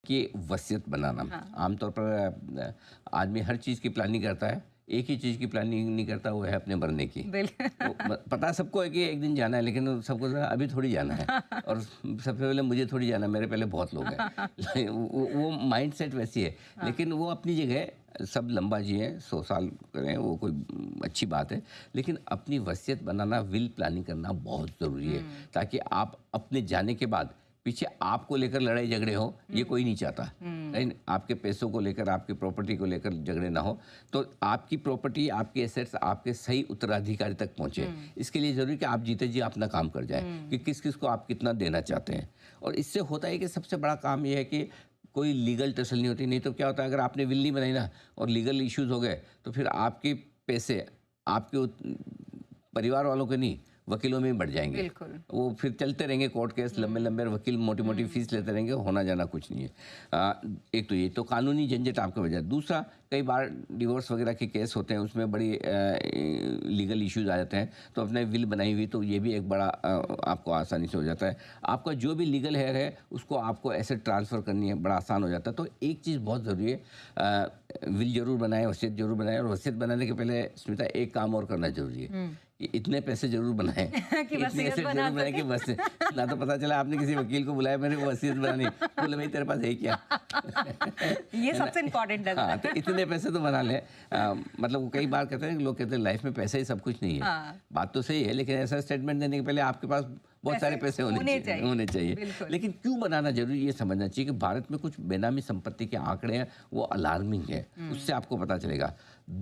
कि वसीयत बनाना। हाँ। आमतौर पर आदमी हर चीज़ की प्लानिंग करता है, एक ही चीज़ की प्लानिंग नहीं करता, वो है अपने मरने की। बिल्कुल। पता सबको है कि एक दिन जाना है, लेकिन सबको अभी थोड़ी जाना है और सबसे पहले मुझे थोड़ी जाना है, मेरे पहले बहुत लोग हैं। वो माइंड सेट वैसी है। हाँ। लेकिन वो अपनी जगह सब लंबा जिए, 100 साल करें, वो कोई अच्छी बात है। लेकिन अपनी वसीयत बनाना, विल प्लानिंग करना बहुत ज़रूरी है, ताकि आप अपने जाने के बाद पीछे आपको लेकर लड़ाई झगड़े हो, ये कोई नहीं चाहता। राइट? आपके पैसों को लेकर, आपकी प्रॉपर्टी को लेकर झगड़े ना हो, तो आपकी प्रॉपर्टी, आपके एसेट्स आपके सही उत्तराधिकारी तक पहुंचे। इसके लिए ज़रूरी कि आप जीते जी अपना काम कर जाए कि किस किस को आप कितना देना चाहते हैं। और इससे होता है कि सबसे बड़ा काम ये है कि कोई लीगल टसल नहीं होती। नहीं तो क्या होता है, अगर आपने विल नहीं बनाई ना और लीगल इश्यूज हो गए, तो फिर आपके पैसे आपके परिवार वालों के नहीं, वकीलों में ही बढ़ जाएंगे। बिल्कुल। वो फिर चलते रहेंगे कोर्ट केस, लंबे लंबे, वकील मोटी मोटी फीस लेते रहेंगे, होना जाना कुछ नहीं है। एक तो ये तो कानूनी झंझट आपके वजह। दूसरा, कई बार डिवोर्स वगैरह के केस होते हैं, उसमें बड़ी लीगल इश्यूज आ जाते हैं, तो अपने विल बनाई हुई तो ये भी एक बड़ा आपको आसानी से हो जाता है। आपका जो भी लीगल हेयर है उसको आपको एसेट ट्रांसफ़र करनी है, बड़ा आसान हो जाता है। तो एक चीज़ बहुत ज़रूरी है, विल जरूर बनाएं, वसीयत जरूर बनाएं, और वसीयत बनाने के पहले स्मिता एक काम और करना जरूरी है कि इतने पैसे जरूर बनाएं कि इतने वसीयत एसेट बना जरूर बनाएं कि बस ना तो पता चला आपने किसी वकील को बुलाया, मैंने वो वसीयत बनानी, बोले भाई तेरे पास है क्या। ये सबसे इम्पोर्टेंट है। हाँ, तो इतने पैसे तो बना ले। मतलब कई बार कहते हैं, लोग कहते हैं लाइफ में पैसा ही सब कुछ नहीं है। हाँ। बात तो सही है, लेकिन ऐसा स्टेटमेंट देने के पहले आपके पास बहुत सारे पैसे होने चाहिए। लेकिन क्यों बनाना जरूरी, ये समझना चाहिए कि भारत में कुछ बेनामी संपत्ति के आंकड़े हैं, वो अलार्मिंग है। उससे आपको पता चलेगा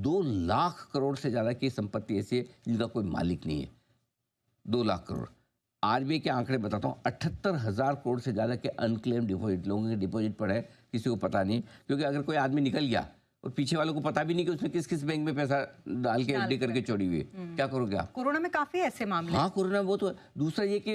2 लाख करोड़ से ज़्यादा की संपत्ति ऐसी है जिनका कोई मालिक नहीं है। 2 लाख करोड़। आरबीआई के आंकड़े बताता हूँ, 78,000 करोड़ से ज़्यादा के अनक्लेम डिपॉजिट, लोगों के डिपॉजिट पर है, किसी को पता नहीं। क्योंकि अगर कोई आदमी निकल गया और पीछे वालों को पता भी नहीं कि उसने किस किस बैंक में पैसा डाल के एफडी करके छोड़ी हुई है, क्या करोगे आप? कोरोना में काफी ऐसे मामले। हाँ, कोरोना में वो तो। दूसरा ये कि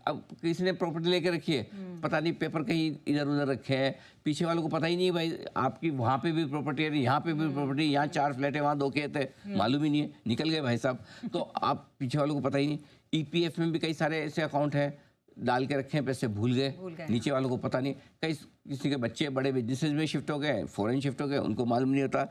अब किसी ने प्रॉपर्टी लेके रखी है, पता नहीं पेपर कहीं इधर उधर रखे हैं, पीछे वालों को पता ही नहीं है भाई आपकी वहाँ पे भी प्रॉपर्टी है, यहाँ पे भी प्रॉपर्टी, यहाँ 4 फ्लैट है, वहाँ 2 खेत है, मालूम ही नहीं है, निकल गए भाई साहब। तो आप पीछे वालों को पता ही नहीं। ईपीएफ में भी कई सारे ऐसे अकाउंट हैं, डाल के रखे हैं, पैसे भूल गए, नीचे वालों को पता नहीं। कई किसी के बच्चे बड़े बिजनेसेस में शिफ्ट हो गए, फॉरेन शिफ्ट हो गए, उनको मालूम नहीं होता।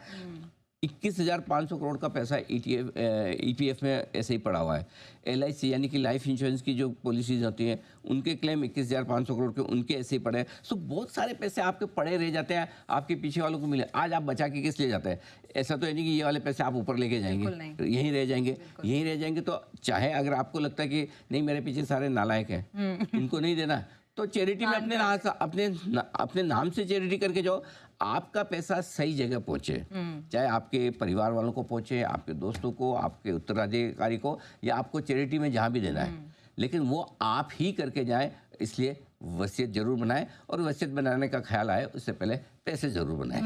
21,500 करोड़ का पैसा ईपीएफ में ऐसे ही पड़ा हुआ है। एलआईसी यानी कि लाइफ इंश्योरेंस की जो पॉलिसीज होती हैं, उनके क्लेम 21,500 करोड़ के उनके ऐसे ही पड़े हैं। सो बहुत सारे पैसे आपके पड़े रह जाते हैं, आपके पीछे वालों को मिले। आज आप बचा के किस ले जाते हैं? ऐसा तो है नहीं कि ये वाले पैसे आप ऊपर लेके जाएंगे, यहीं रह जाएंगे। यहीं रह जाएंगे तो चाहे अगर आपको लगता है कि नहीं मेरे पीछे सारे नालायक हैं, इनको नहीं देना, तो चैरिटी में अपने नाम से चैरिटी करके जाओ। आपका पैसा सही जगह पहुंचे, चाहे आपके परिवार वालों को पहुंचे, आपके दोस्तों को, आपके उत्तराधिकारी को, या आपको चैरिटी में जहां भी देना है, लेकिन वो आप ही करके जाए। इसलिए वसीयत जरूर बनाएं, और वसीयत बनाने का ख्याल आए उससे पहले पैसे जरूर बनाएं।